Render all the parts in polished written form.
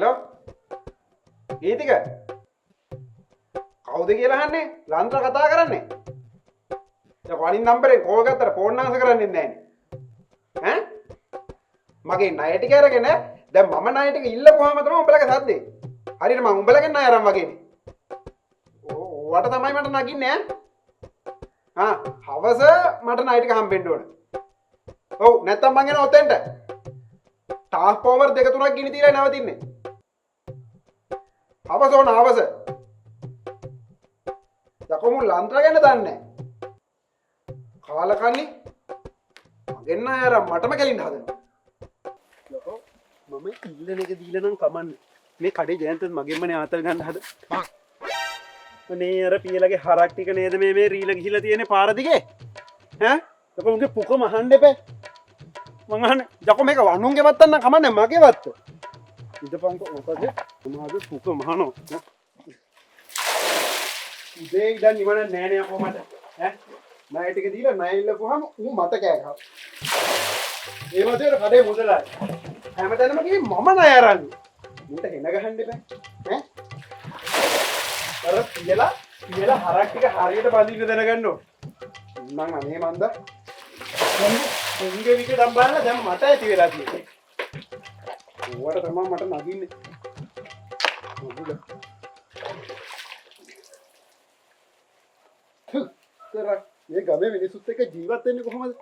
Hello ගීතික කවුද කියලා අහන්නේ ලන්ත්‍ර කතා කරන්නේ දැන් වනින් නම්බරේ කෝල් ගත්තට ෆෝන් ආන්සර් කරන්නේ නැහැ ඈ මගේ ණය ටික අරගෙන දැන් මම ණය ටික ඉල්ලපුවාම තමයි උඹලගේ සද්දේ හරියට මම උඹලගෙන් ණය අරන් වගේනේ ඕවට තමයි මට නගින්නේ ඈ හවස මට ණය ටික හම්බෙන්න ඕන ඔව් නැත්තම් මං එනවා ඔතෙන්ට ට්‍රාන්ස්ෆෝමර් දෙක තුනක් ගිනි තියලා නැවතින්නේ හවස ඕන හවස යකෝ මු ලන්ත්‍ර ගැන දන්නේ කාලකන්ණි මගෙන් ණය අරන් මටම කෙලින්න හදනවා යකෝ මම ඉල්ලන එක දීලා නම් කමන්නේ මේ කඩේ ජයන්තත් මගෙන්මනේ ආතල් ගන්න හද අනේ අර පියලගේ හරක් ටික නේද මේ රීල ගිහිලා තියෙන්නේ පාර දිගේ ඈ යකෝ මුගේ පුක මහන්න එපේ මං අහන්නේ යකෝ මේක වණුන්ගේ වත්තක් නම් කමන්නේ මගේ වත්ත ඉදපන්ක ඔකද මොනවද පුක මහනෝ උදේ ඉඳන් නිවන නෑ නේ යකෝ මට ඈ ණය ටික දීලා ණය ඉල්ලපුවාම ඌ මත කෑ ගහනවා ඒ වගේ කඩේ මුදලයි හැමතැනම කිව්වේ මම ණය අරන්නේ මුන්ට හෙන ගහන්න එපා ඈ අර පියලා හරක් ටික හරියට බඳින්න දැනගන්න ඕන මං අනේ මන්ද උන්ගේ වික දම්බාන දැන් මට ඇති වෙලා තියෙන්නේ ඕවට තමයි මට නගින්නේ මොකද කරා මේ ගමේ මිනිස්සුත් එක්ක ජීවත් වෙන්නේ කොහමද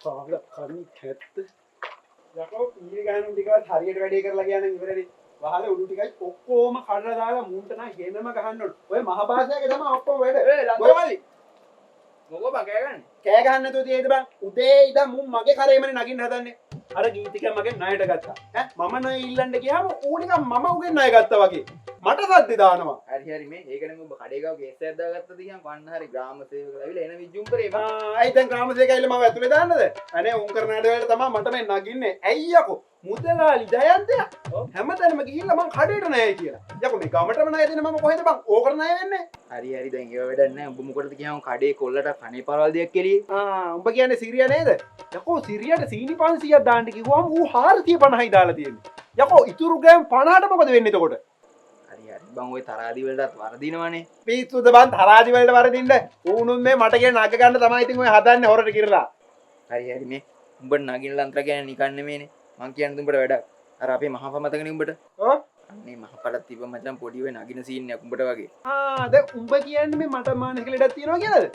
කාල කර්ම හැත්ත යකෝ ඊයේ ගහන ටිකවත් හරියට වැඩේ කරලා ගියා නම් ඉවරනේ වහලේ උඩු ටිකයි ඔක්කොම කඩලා දාලා මුන්ට නම් හෙනම ගහන්න ඕන ඔය මහපාසයක තමයි ඔක්කොම වැඩ ඒ ලංකාවලි මොකෝ බං කෑ ගහන්න නැතුව තියෙයිද බං උදේ ඉඳන් මුන් මගේ කරේමනේ නගින්න හදන්නේ අර ගීතික මගෙන් ණයට ගත්තා ඈ මම ණය ඉල්ලන්න ගියාම ඌ නිකන් මම උගෙන් ණය ගත්තා වගේ මට සද්ද දානවා හරි මේ ඒකනේ ඔබ කඩේ ගාව කේස් එකක් දාගත්තද කියන් වන්න හරි ග්‍රාම සේවක ඇවිල්ලා එන විජ්ජුම් කරේ ආයි දැන් ග්‍රාම සේවක ඇවිල්ලා මම ඇතුලේ දාන්නද අනේ උන් කරන වැඩ වලට තමයි මට මේ නගින්නේ ඇයි යකෝ මුදලාලි දයන්තයා හැමතැනම ගිහිල්ලා මං කඩේට ණයයි කියලා යකෝ මේ ගමටම ණය දෙන්න මම කොහෙද බං ඕකට ණය වෙන්නේ හරි දැන් ඒව වැඩක් නැහැ උඹ මොකටද කියහම කඩේ කොල්ලට කණේ පරවල් දෙයක් කෙලියේ උඹ කියන්නේ සිරියා නේද යකෝ සිරියට සීනි 500ක් දාන්න කිව්වම ඌ 450යි දාලා තියෙන්නේ යකෝ ඉතුරු ගෑම් 50ට මොකද වෙන්නේ එතකොට හරි බං ඔය තරාදි වලටත් වරදිනවනේ පිස්සුද බං තරාදි වලට වරදින්න ඌනුන් මේ මට කියන නග ගන්න තමයි ඉතින් ඔය හදන්නේ හොරට කිරලා හරි මේ උඹට නගින ලන්ත්‍ර කියන්නේ නිකන් නෙමෙයිනේ මං කියන්නේ උඹට වැඩක් අර අපේ මහපා මතකනේ උඹට ඔව් අනේ මහපලත් තිබ්බ මචං පොඩි වෙ නගින සීන් එකක් උඹට වගේ දැන් උඹ කියන්නේ මේ මට මානසික ලෙඩක් තියෙනවා කියලාද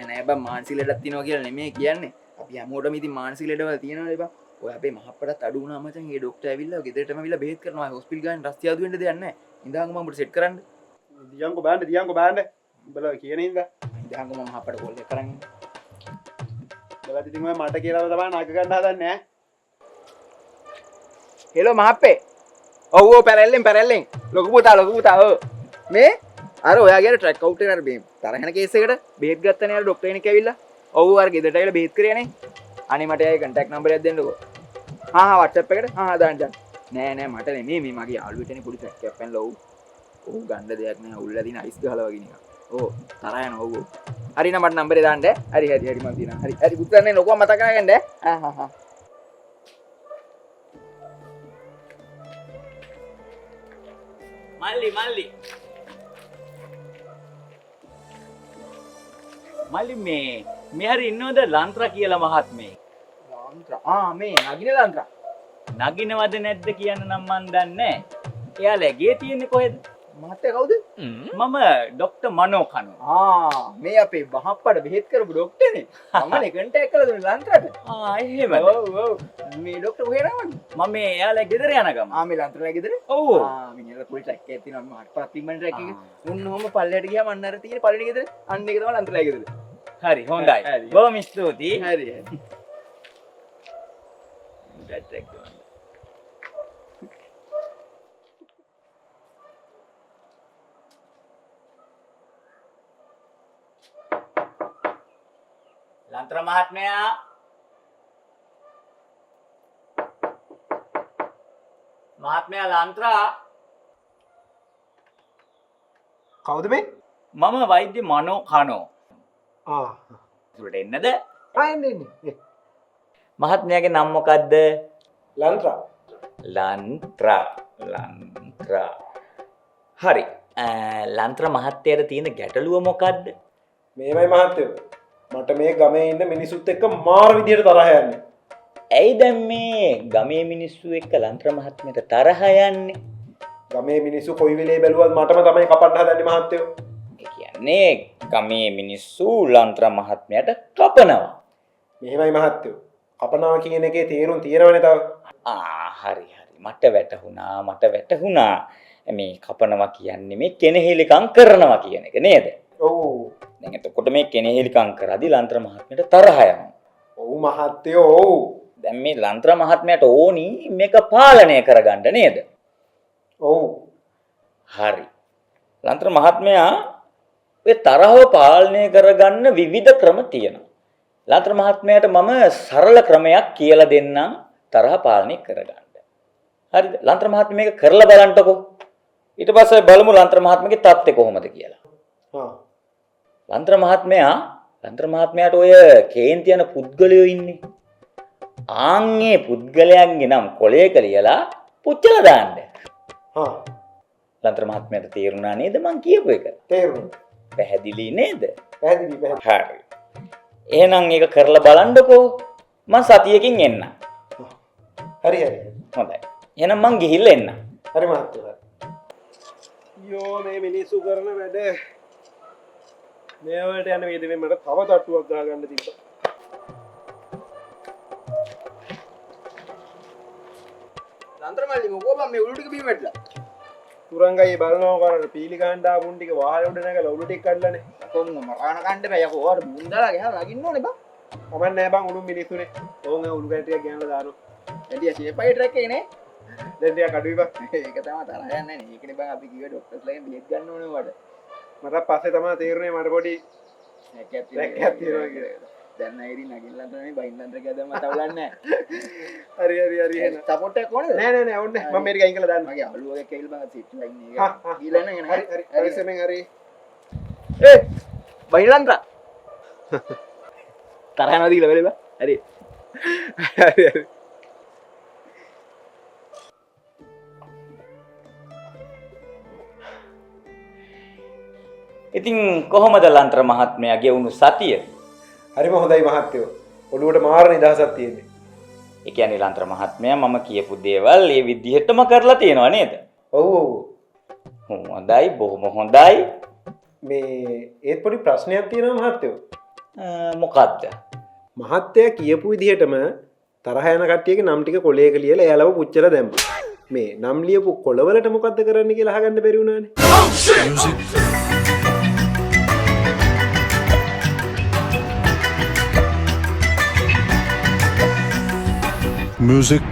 නෑ බං මානසික ලෙඩක් තියෙනවා කියලා නෙමෙයි කියන්නේ අපි හැමෝටම ඉතින් මානසික ලෙඩවල් තියෙනවනේ බං ඔය අපේ මහප්පටත් අඩු වුණා මචං ඒ ડોක්ටර් ඇවිල්ලා ගෙදරටම ඇවිල්ලා බෙහෙත් කරනවා හොස්පිටල් ගාන රස්තියාදු වෙන්න දෙයක් නැහැ ඉඳාංග මම උඹට සෙට් කරන්න දියංගෝ බෑන්ඩ උඹලා කියන ඉඳ ඉඳාංග මම මහප්පට කෝල් එක කරන් උඹලා ඉතින් ඔය මට කියලා තමයි නග ගන්න හදන්නේ ඈ හෙලෝ මහප්පේ ඔව් පැරැල්ලෙන් ලොකු පුතා ඔව් මේ අර ඔයාගේ ට්‍රැක් අවුට් එකට මේ තරහන කේස් එකට බෙහෙත් ගත්තනේ අර ડોක්ටර් කෙනෙක් ඇවිල්ලා ඔව් අර ගෙදරට ඇවිල්ලා බෙහෙත් කරේනේ අනේ මට එයාගේ කන්ටැක්ට් නම්බරයක් දෙන්නකෝ WhatsApp එකට දාන්න නෑ මට නෙමෙයි මේ මගේ යාළුවෙක් කෙනෙක් පොඩි ට්‍රැක් එකක් පැනලා ඔව් ගන්න දෙයක් නෑ උල්ලා දින අයිස් ගහලා වගේ නිකන් ඔව් තරහ යනවා ඔව් හරි නෑ මට නම්බරේ දාන්න හරි මම දිනා හරි පුතන්නේ ලොකව මතක කරගන්න මල්ලි මේ හරි ඉන්නවද ලන්ත්‍ර කියලා මහත්මේ ලන්ත්‍ර මේ නගින ලන්ත්‍ර නගිනවද නැද්ද කියන්න නම් මන් දන්නේ එයාලා ගේ තියෙන්නේ කොහෙද මහත්තයා කවුද මම ડોක්ටර් මනෝ කනෝ මේ අපේ මහප්පට බෙහෙත් කරපු ડોක්ටර්නේ මමනේ කන්ටැක්ට් කරලා දුන්නේ ලන්ත්‍රට එහෙමද ඔව් මේ ડોක්ටර් කොහෙද යන්නේ මම එයාලා ගෙදර යන ගම මේ ලන්ත්‍රලා ගෙදර ඔව් මිනිහලා පොඩි ට්‍රැක් එකක් තියෙනවා මහත්පත් තිබ්බනේ ට්‍රැක් එක උන්නෝම පල්ලයට ගියාම අන්න අර තියෙන පළවෙනි ගෙදර අන්න ඒක තමයි ලන්ත්‍රලා ගෙදර හරි හොඳයි බොහොම ස්තුතියි හරි ලන්ත්‍ර මහත්මයා ලන්ත්‍ර කවුද මේ මම වෛද්‍ය මනෝ කනෝ ඉතුරට එන්නද එන්නේ මහත්මයාගේ නම මොකද්ද ලන්ත්‍රා ලන්ත්‍රා. හරි. ලන්ත්‍ර මහත්තයාට තියෙන ගැටලුව මොකද්ද? මේමයි මහත්තයෝ. මට මේ ගමේ ඉන්න මිනිසුත් එක්ක මාර විදියට තරහ යන්නේ. ඇයි දැන් මේ ගමේ මිනිස්සු එක්ක ලන්ත්‍ර මහත්මයට තරහ යන්නේ? ගමේ මිනිස්සු කොයි වෙලේ බැලුවත් මටම තමයි කපන්න හදන්නේ මහත්තයෝ. ඒ කියන්නේ ගමේ මිනිස්සු ලන්ත්‍ර මහත්මයට කපනවා. මෙහෙමයි මහත්තයෝ. කපනවා කියන එකේ තේරුම් තියෙනවනේ තව. හරි. මට වැටහුණා. මේ කපනවා කියන්නේ මේ කෙනෙහිලිකම් කරනවා කියන එක නේද? ඔව්. දැන් එතකොට මේ කෙනෙහිලිකම් කරද්දී ලන්ත්‍ර මහත්මයට තරහ යනවා. ඔව් මහත්තයෝ ඔව්. දැන් මේ ලන්ත්‍ර මහත්මයට ඕනි මේක පාලනය කරගන්න නේද? ඔව්. හරි. ලන්ත්‍ර මහත්මයා ඔය තරහව පාලනය කරගන්න විවිධ ක්‍රම තියෙනවා. ලන්ත්‍ර මහත්මයාට මම සරල ක්‍රමයක් කියලා දෙන්නම් තරහ පාලනය කරගන්න. හරිද? ලන්ත්‍ර මහත්මයා මේක කරලා බලන්නකෝ. ඊට පස්සේ බලමු ලන්ත්‍ර මහත්මයාගේ තත්ත්වය කොහොමද කියලා. හා. ලන්ත්‍ර මහත්මයාට ඔය කේන්ති යන පුද්ගලයෝ ඉන්නේ. ආන්ගේ පුද්ගලයන්ගේ නම් කොලයක ලියලා පුච්චලා දාන්න. හා. ලන්ත්‍ර මහත්මයාට තේරුණා නේද මං කියපු එක? තේරුණා. පැහැදිලි නේද? පැහැදිලි. හරි. එහෙනම් ඒක කරලා බලන්නකෝ. මං සතියකින් එන්නම්. හරි. හොඳයි. එහෙනම් මං ගිහිල්ලා එන්නම්. හරි මහත්තයෝ. යෝ මේ මිනිස්සු කරන වැඩ මේවට යන වේදෙන්නේ මට තව තට්ටුවක් ගහගන්න තිබ්බා. ලන්ත්‍රමල්ලි මොකෝ බං මේ උළු ටික බිම වැටලා. තුරංගයි බලනවා කරන පීලි ගහන්න ආපුන් ටික වහල උඩ නැගලා උළු ටික කඩලානේ. කොම්ම මරාන කණ්ඩ බෑ යකෝ ඔයාලා මුන්දලා ගහලා නගින්න ඕනේ බං. කමක් නැහැ බං උණු මිනිස්සුනේ. ඕන් උළු ගැටියක් ගෑනලා දානවා. එළිය ෂේපයි ට්‍රැක් එකේ නේ. දැන් ටිකක් අඩුයි බං. ඒක තමයි තරහ යන්නේ නේ. ඒකනේ බං අපි කිව්වේ ડોක්ටර්ස් ලගෙන් බිලෙට් ගන්න ඕනේ ඔයාලට. මට පස්සේ තමයි තේරුනේ මට පොඩි රැකයක් රැකයක් තියෙනවා කියලා. දැන් නයිරි නගින්න ලන්ත්‍රනේ බයින් ලන්ත්‍ර කියලා දැම්ම තවලන්නේ හරි එහෙනම්. සපෝට් එකක් ඕනේද? නෑ ඕනේ මම මේක අයින් කරලා දාන්න. මගේ අලුවගේ කැවිල් බං සිට් ලයින් එක. හා. ඊළඟ නේ හරි පරිස්සමෙන් හරි. බයින් ලන්ත්‍ර. තරහ යනවා දීලා වෙලෙ බං. හරි. හරි. ඉතින් කොහොමද ලන්ත්‍ර මහත්මයාගේ වුණු සතිය? හරිම හොඳයි මහත්තයෝ. ඔළුවට මාර නිදහසක් තියෙන්නේ. ඒ කියන්නේ ලන්ත්‍ර මහත්මයා මම කියපු දේවල් ඒ විදිහටම කරලා තියෙනවා නේද? ඔව්. හොඳයි බොහොම හොඳයි. මේ ඒත් පොඩි ප්‍රශ්නයක් තියෙනවා මහත්තයෝ. මොකද්ද? මහත්තයා කියපු විදිහටම තරහ යන කට්ටියගේ නම් ටික කොලයක ලියලා එයාලව පුච්චලා දැම්මා. මේ නම් ලියපු කොළවලට මොකද්ද කරන්න කියලා අහගන්න බැරි වුණානේ. Music